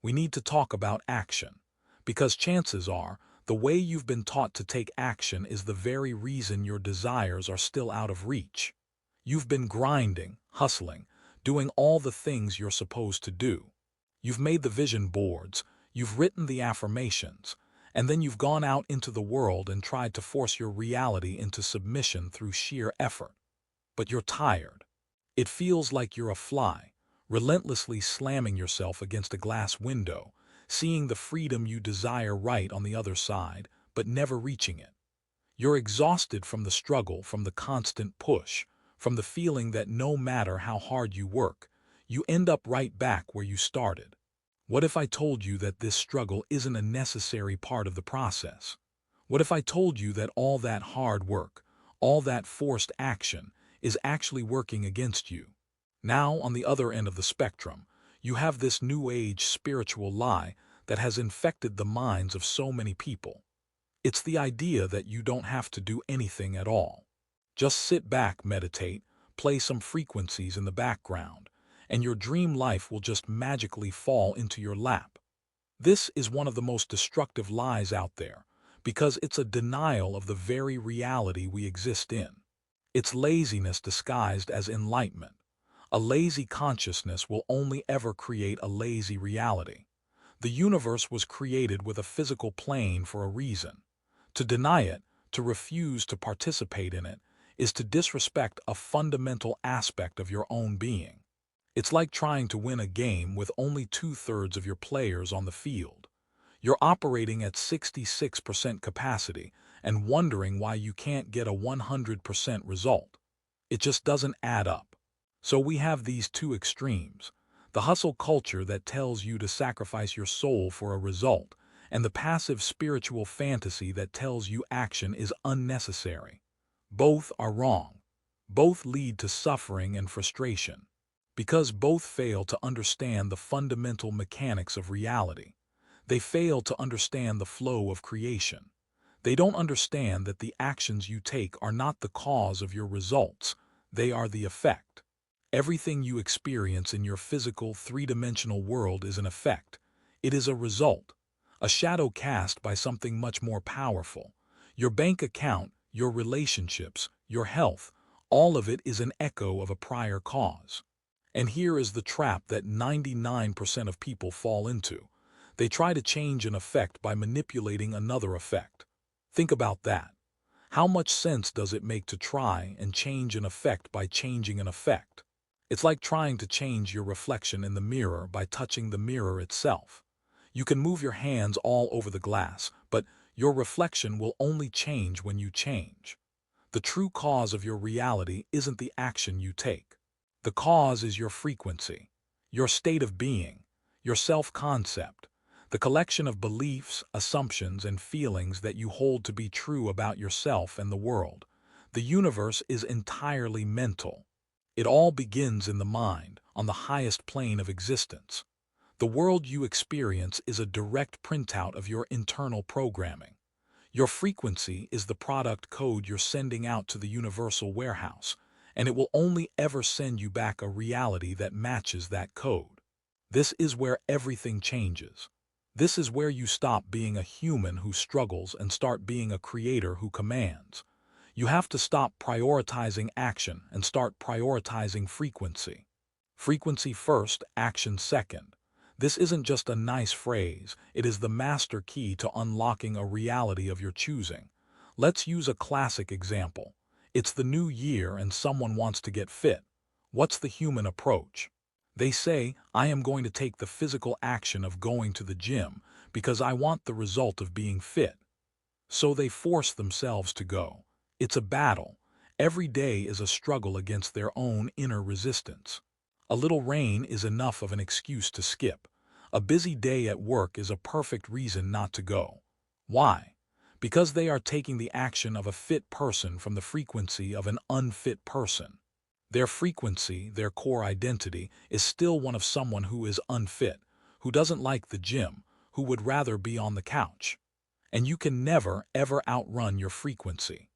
We need to talk about action. Because chances are, the way you've been taught to take action is the very reason your desires are still out of reach. You've been grinding, hustling, doing all the things you're supposed to do. You've made the vision boards, you've written the affirmations, and then you've gone out into the world and tried to force your reality into submission through sheer effort. But you're tired. It feels like you're a fly, relentlessly slamming yourself against a glass window, seeing the freedom you desire right on the other side, but never reaching it. You're exhausted from the struggle, from the constant push, from the feeling that no matter how hard you work, you end up right back where you started. What if I told you that this struggle isn't a necessary part of the process? What if I told you that all that hard work, all that forced action, is actually working against you? Now, on the other end of the spectrum, you have this new age spiritual lie that has infected the minds of so many people. It's the idea that you don't have to do anything at all. Just sit back, meditate, play some frequencies in the background, and your dream life will just magically fall into your lap. This is one of the most destructive lies out there, because it's a denial of the very reality we exist in. It's laziness disguised as enlightenment. A lazy consciousness will only ever create a lazy reality. The universe was created with a physical plane for a reason. To deny it, to refuse to participate in it, is to disrespect a fundamental aspect of your own being. It's like trying to win a game with only 2/3 of your players on the field. You're operating at 66% capacity and wondering why you can't get a 100% result. It just doesn't add up. So we have these two extremes: the hustle culture that tells you to sacrifice your soul for a result, and the passive spiritual fantasy that tells you action is unnecessary. Both are wrong. Both lead to suffering and frustration. Because both fail to understand the fundamental mechanics of reality. They fail to understand the flow of creation. They don't understand that the actions you take are not the cause of your results, they are the effect. Everything you experience in your physical, three-dimensional world is an effect. It is a result, a shadow cast by something much more powerful. Your bank account, your relationships, your health, all of it is an echo of a prior cause. And here is the trap that 99% of people fall into. They try to change an effect by manipulating another effect. Think about that. How much sense does it make to try and change an effect by changing an effect? It's like trying to change your reflection in the mirror by touching the mirror itself. You can move your hands all over the glass, but your reflection will only change when you change. The true cause of your reality isn't the action you take. The cause is your frequency, your state of being, your self-concept, the collection of beliefs, assumptions, and feelings that you hold to be true about yourself and the world. The universe is entirely mental. It all begins in the mind, on the highest plane of existence. The world you experience is a direct printout of your internal programming. Your frequency is the product code you're sending out to the universal warehouse, and it will only ever send you back a reality that matches that code. This is where everything changes. This is where you stop being a human who struggles and start being a creator who commands. You have to stop prioritizing action and start prioritizing frequency. Frequency first, action second. This isn't just a nice phrase, it is the master key to unlocking a reality of your choosing. Let's use a classic example. It's the new year and someone wants to get fit. What's the human approach? They say, I am going to take the physical action of going to the gym because I want the result of being fit. So they force themselves to go. It's a battle. Every day is a struggle against their own inner resistance. A little rain is enough of an excuse to skip. A busy day at work is a perfect reason not to go. Why? Because they are taking the action of a fit person from the frequency of an unfit person. Their frequency, their core identity, is still one of someone who is unfit, who doesn't like the gym, who would rather be on the couch. And you can never, ever outrun your frequency.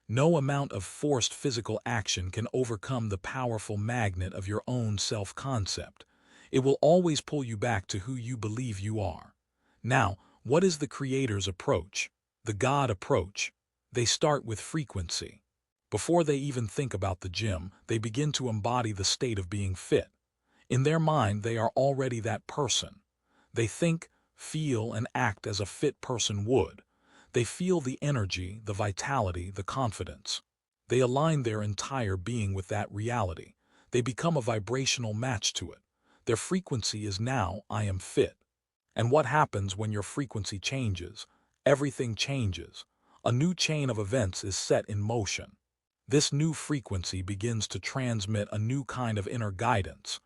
No amount of forced physical action can overcome the powerful magnet of your own self-concept. It will always pull you back to who you believe you are. Now, what is the Creator's approach? The God approach. They start with frequency. Before they even think about the gym, they begin to embody the state of being fit. In their mind, they are already that person. They think, feel, and act as a fit person would. They feel the energy, the vitality, the confidence. They align their entire being with that reality. They become a vibrational match to it. Their frequency is now, I am fit. And what happens when your frequency changes? Everything changes. A new chain of events is set in motion. This new frequency begins to transmit a new kind of inner guidance.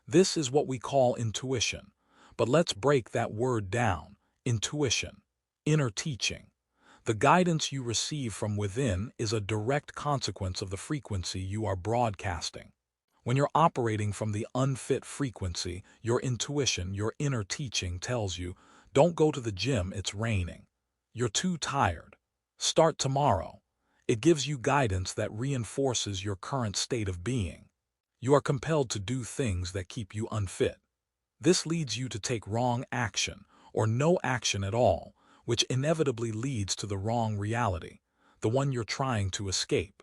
This is what we call intuition. But let's break that word down. Intuition. Inner teaching. The guidance you receive from within is a direct consequence of the frequency you are broadcasting. When you're operating from the unfit frequency, your intuition, your inner teaching tells you, don't go to the gym, it's raining. You're too tired. Start tomorrow. It gives you guidance that reinforces your current state of being. You are compelled to do things that keep you unfit. This leads you to take wrong action, or no action at all, which inevitably leads to the wrong reality, the one you're trying to escape.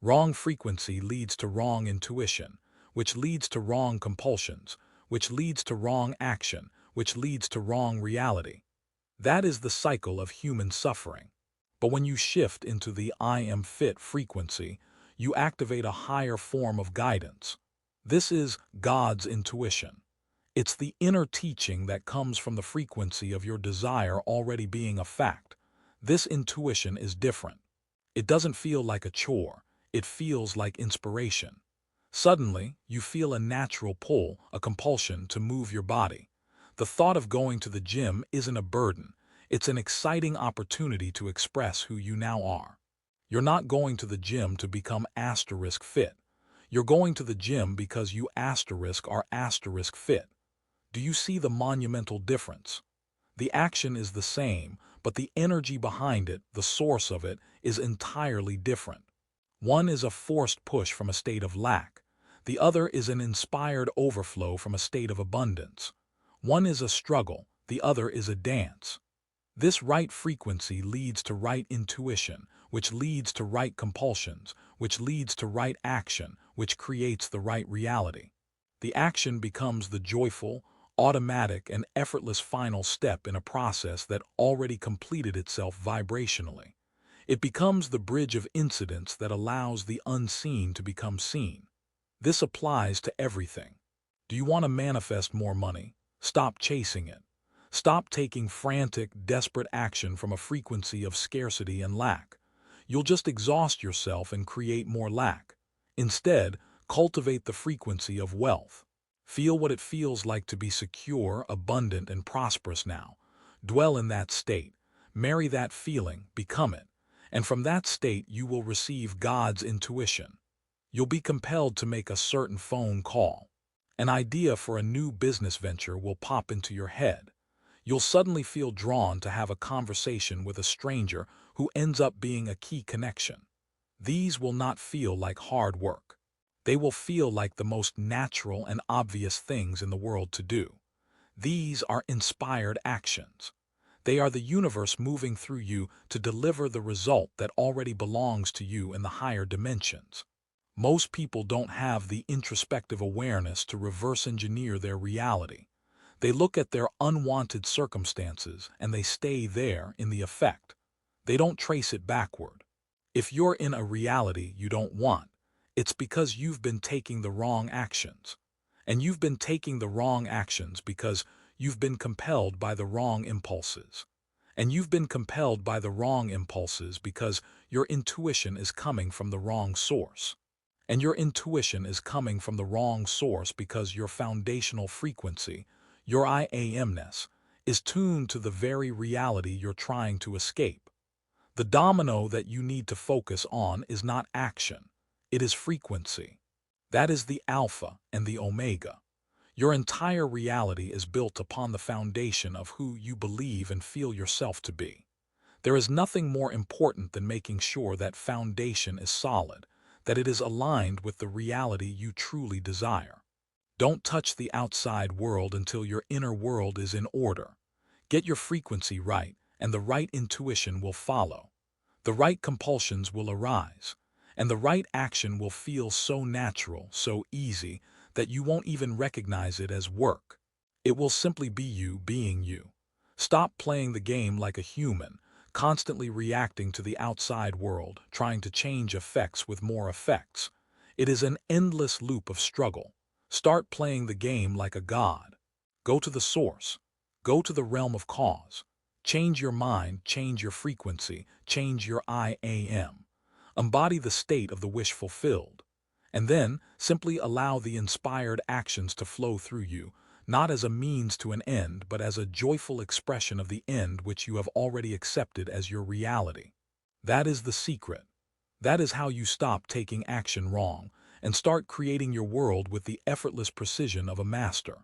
Wrong frequency leads to wrong intuition, which leads to wrong compulsions, which leads to wrong action, which leads to wrong reality. That is the cycle of human suffering. But when you shift into the I am fit frequency, you activate a higher form of guidance. This is God's intuition. It's the inner teaching that comes from the frequency of your desire already being a fact. This intuition is different. It doesn't feel like a chore. It feels like inspiration. Suddenly, you feel a natural pull, a compulsion to move your body. The thought of going to the gym isn't a burden. It's an exciting opportunity to express who you now are. You're not going to the gym to become asterisk fit. You're going to the gym because you asterisk are asterisk fit. Do you see the monumental difference? The action is the same, but the energy behind it, the source of it, is entirely different. One is a forced push from a state of lack. The other is an inspired overflow from a state of abundance. One is a struggle, the other is a dance. This right frequency leads to right intuition, which leads to right compulsions, which leads to right action, which creates the right reality. The action becomes the joyful, automatic, and effortless final step in a process that already completed itself vibrationally. It becomes the bridge of incidents that allows the unseen to become seen. This applies to everything. Do you want to manifest more money? Stop chasing it. Stop taking frantic, desperate action from a frequency of scarcity and lack. You'll just exhaust yourself and create more lack. Instead, cultivate the frequency of wealth. Feel what it feels like to be secure, abundant, and prosperous now. Dwell in that state. Marry that feeling, become it. And from that state you will receive God's intuition. You'll be compelled to make a certain phone call. An idea for a new business venture will pop into your head. You'll suddenly feel drawn to have a conversation with a stranger who ends up being a key connection. These will not feel like hard work. They will feel like the most natural and obvious things in the world to do. These are inspired actions. They are the universe moving through you to deliver the result that already belongs to you in the higher dimensions. Most people don't have the introspective awareness to reverse engineer their reality. They look at their unwanted circumstances and they stay there in the effect. They don't trace it backward. If you're in a reality you don't want, it's because you've been taking the wrong actions. And you've been taking the wrong actions because you've been compelled by the wrong impulses. And you've been compelled by the wrong impulses because your intuition is coming from the wrong source. And your intuition is coming from the wrong source because your foundational frequency, your I am-ness, is tuned to the very reality you're trying to escape. The domino that you need to focus on is not action. It is frequency. That is the alpha and the omega. Your entire reality is built upon the foundation of who you believe and feel yourself to be. There is nothing more important than making sure that foundation is solid, that it is aligned with the reality you truly desire. Don't touch the outside world until your inner world is in order. Get your frequency right, and the right intuition will follow. The right compulsions will arise, and the right action will feel so natural, so easy, that you won't even recognize it as work. It will simply be you being you. Stop playing the game like a human, constantly reacting to the outside world, trying to change effects with more effects. It is an endless loop of struggle. Start playing the game like a god. Go to the source. Go to the realm of cause. Change your mind, change your frequency, change your I am. Embody the state of the wish fulfilled. And then simply allow the inspired actions to flow through you, not as a means to an end, but as a joyful expression of the end which you have already accepted as your reality. That is the secret. That is how you stop taking action wrong and start creating your world with the effortless precision of a master.